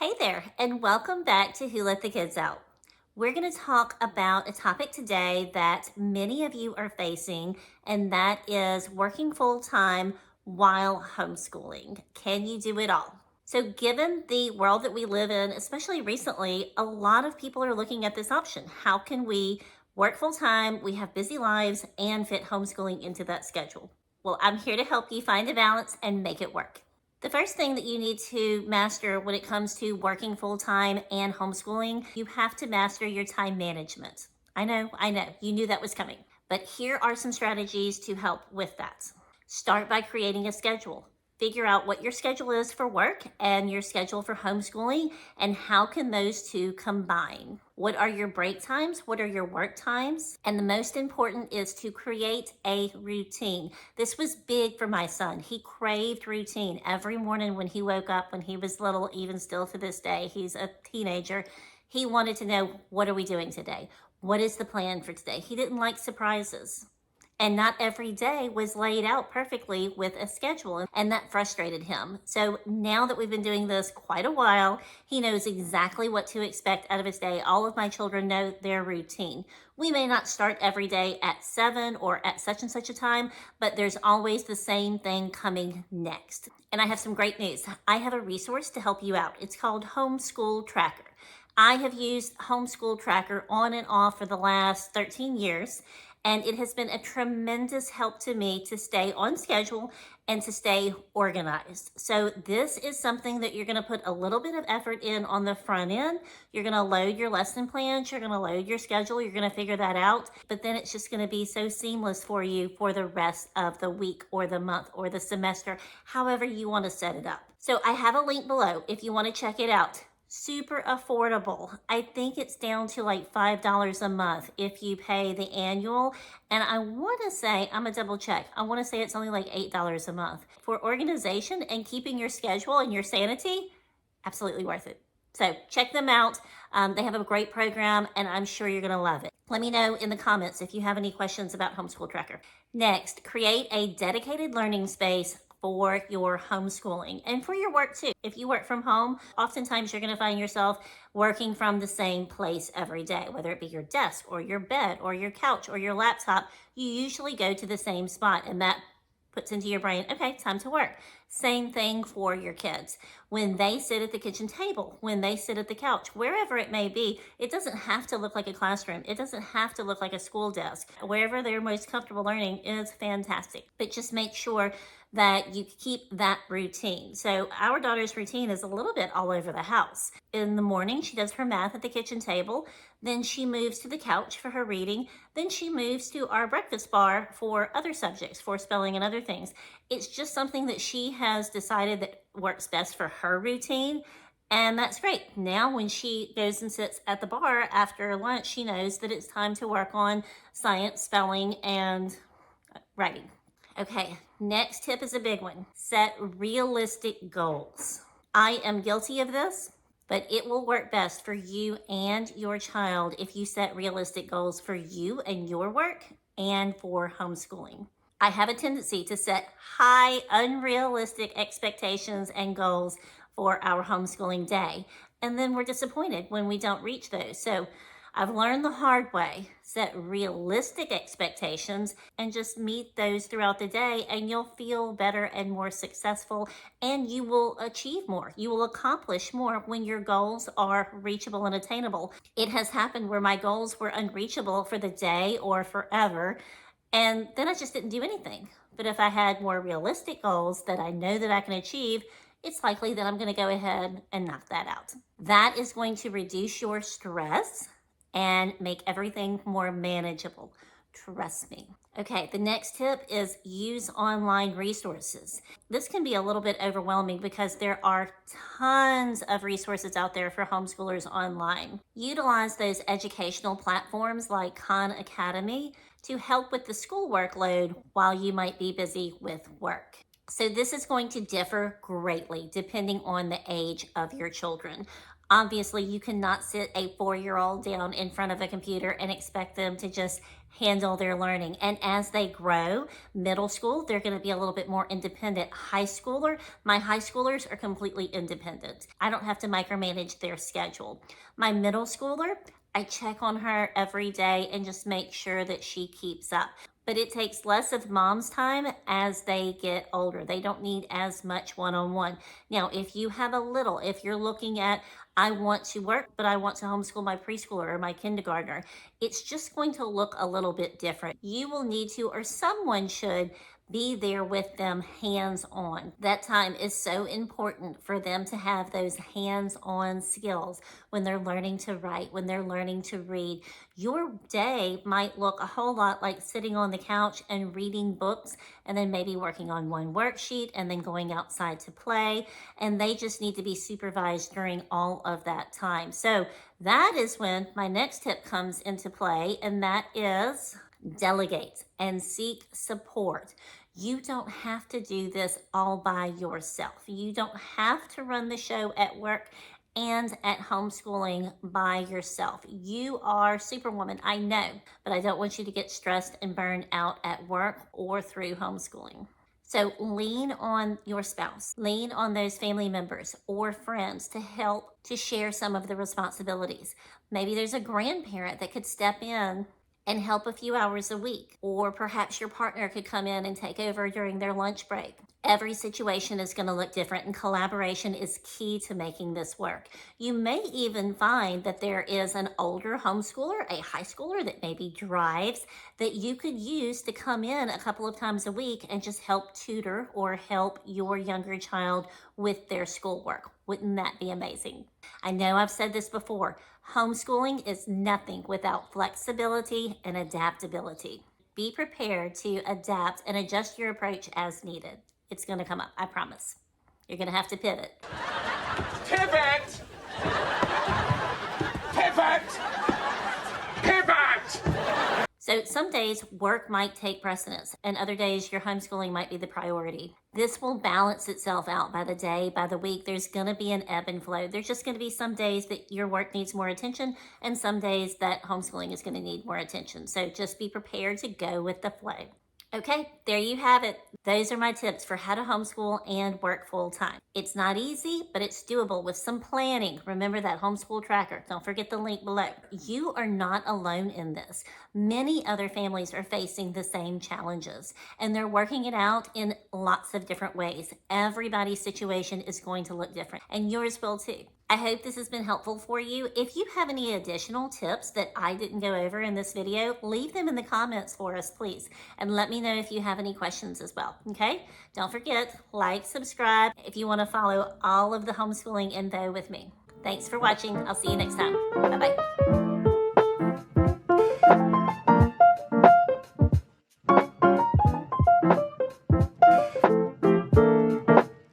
Hey there, and welcome back to Who Let the Kids Out. We're going to talk about a topic today that many of you are facing, and that is working full time while homeschooling. Can you do it all? So, given the world that we live in, especially recently, a lot of people are looking at this option. How can we work full time, we have busy lives, and fit homeschooling into that schedule? Well, I'm here to help you find a balance and make it work. The first thing that you need to master when it comes to working full time and homeschooling, you have to master your time management. I know, you knew that was coming. But here are some strategies to help with that. Start by creating a schedule. Figure out what your schedule is for work and your schedule for homeschooling, and how can those two combine. What are your break times? What are your work times? And the most important is to create a routine. This was big for my son. He craved routine every morning when he woke up, when he was little, even still to this day. He's a teenager. He wanted to know, what are we doing today? What is the plan for today? He didn't like surprises. And not every day was laid out perfectly with a schedule, and that frustrated him. So now that we've been doing this quite a while, he knows exactly what to expect out of his day. All of my children know their routine. We may not start every day at 7 or at such and such a time, but there's always the same thing coming next. And I have some great news. I have a resource to help you out. It's called Homeschool Tracker. I have used Homeschool Tracker on and off for the last 13 years. And it has been a tremendous help to me to stay on schedule and to stay organized. So this is something that you're going to put a little bit of effort in on the front end. You're going to load your lesson plans. You're going to load your schedule. You're going to figure that out. But then it's just going to be so seamless for you for the rest of the week or the month or the semester, however you want to set it up. So I have a link below if you want to check it out. Super affordable. I think it's down to like $5 a month if you pay the annual. And I want to say, I'm going to double check. I want to say it's only like $8 a month. For organization and keeping your schedule and your sanity, absolutely worth it. So check them out. They have a great program, and I'm sure you're going to love it. Let me know in the comments if you have any questions about Homeschool Tracker. Next, create a dedicated learning space for your homeschooling and for your work too. If you work from home, oftentimes you're going to find yourself working from the same place every day, whether it be your desk or your bed or your couch or your laptop. You usually go to the same spot, and that puts into your brain, okay, time to work. Same thing for your kids. When they sit at the kitchen table, when they sit at the couch, wherever it may be, it doesn't have to look like a classroom. It doesn't have to look like a school desk. Wherever they're most comfortable learning is fantastic. But just make sure that you keep that routine. So our daughter's routine is a little bit all over the house. In the morning, she does her math at the kitchen table. Then she moves to the couch for her reading. Then she moves to our breakfast bar for other subjects, for spelling and other things. It's just something that she has decided that works best for her routine. And that's great. Now when she goes and sits at the bar after lunch, she knows that it's time to work on science, spelling, and writing. Okay, next tip is a big one. Set realistic goals. I am guilty of this, but it will work best for you and your child if you set realistic goals for you and your work and for homeschooling. I have a tendency to set high, unrealistic expectations and goals for our homeschooling day, and then we're disappointed when we don't reach those. So I've learned the hard way. Set realistic expectations and just meet those throughout the day, and you'll feel better and more successful, and you will achieve more. You will accomplish more when your goals are reachable and attainable. It has happened where my goals were unreachable for the day or forever, and then I just didn't do anything. But if I had more realistic goals that I know that I can achieve, it's likely that I'm going to go ahead and knock that out. That is going to reduce your stress and make everything more manageable. Trust me. Okay, the next tip is use online resources. This can be a little bit overwhelming because there are tons of resources out there for homeschoolers online. Utilize those educational platforms like Khan Academy to help with the school workload while you might be busy with work. So this is going to differ greatly depending on the age of your children. Obviously, you cannot sit a 4-year-old down in front of a computer and expect them to just handle their learning. And as they grow, middle school, they're going to be a little bit more independent. My high schoolers are completely independent. I don't have to micromanage their schedule. My middle schooler, I check on her every day and just make sure that she keeps up. But it takes less of mom's time as they get older. They don't need as much one-on-one. Now, if you're looking at, I want to work, but I want to homeschool my preschooler or my kindergartner, it's just going to look a little bit different. You will need to, or someone should, be there with them hands on. That time is so important for them to have those hands on skills when they're learning to write, when they're learning to read. Your day might look a whole lot like sitting on the couch and reading books and then maybe working on one worksheet and then going outside to play. And they just need to be supervised during all of that time. So that is when my next tip comes into play, and that is delegate and seek support. You don't have to do this all by yourself. You don't have to run the show at work and at homeschooling by yourself. You are Superwoman, I know, but I don't want you to get stressed and burned out at work or through homeschooling. So lean on your spouse, lean on those family members or friends to help to share some of the responsibilities. Maybe there's a grandparent that could step in and help a few hours a week, or perhaps your partner could come in and take over during their lunch break. Every situation is going to look different, and collaboration is key to making this work. You may even find that there is an older homeschooler, a high schooler that maybe drives, that you could use to come in a couple of times a week and just help tutor or help your younger child with their schoolwork. Wouldn't that be amazing? I know I've said this before. Homeschooling is nothing without flexibility and adaptability. Be prepared to adapt and adjust your approach as needed. It's going to come up, I promise. You're going to have to pivot. Pivot! Pivot! Pivot! So some days work might take precedence, and other days your homeschooling might be the priority. This will balance itself out by the day, by the week. There's going to be an ebb and flow. There's just going to be some days that your work needs more attention and some days that homeschooling is going to need more attention. So just be prepared to go with the flow. Okay, there you have it. Those are my tips for how to homeschool and work full time. It's not easy, but it's doable with some planning. Remember that Homeschool Tracker. Don't forget the link below. You are not alone in this. Many other families are facing the same challenges, and they're working it out in lots of different ways. Everybody's situation is going to look different, and yours will too. I hope this has been helpful for you. If you have any additional tips that I didn't go over in this video, leave them in the comments for us, please. And let me know if you have any questions as well, okay? Don't forget, like, subscribe if you want to follow all of the homeschooling info with me. Thanks for watching. I'll see you next time. Bye-bye.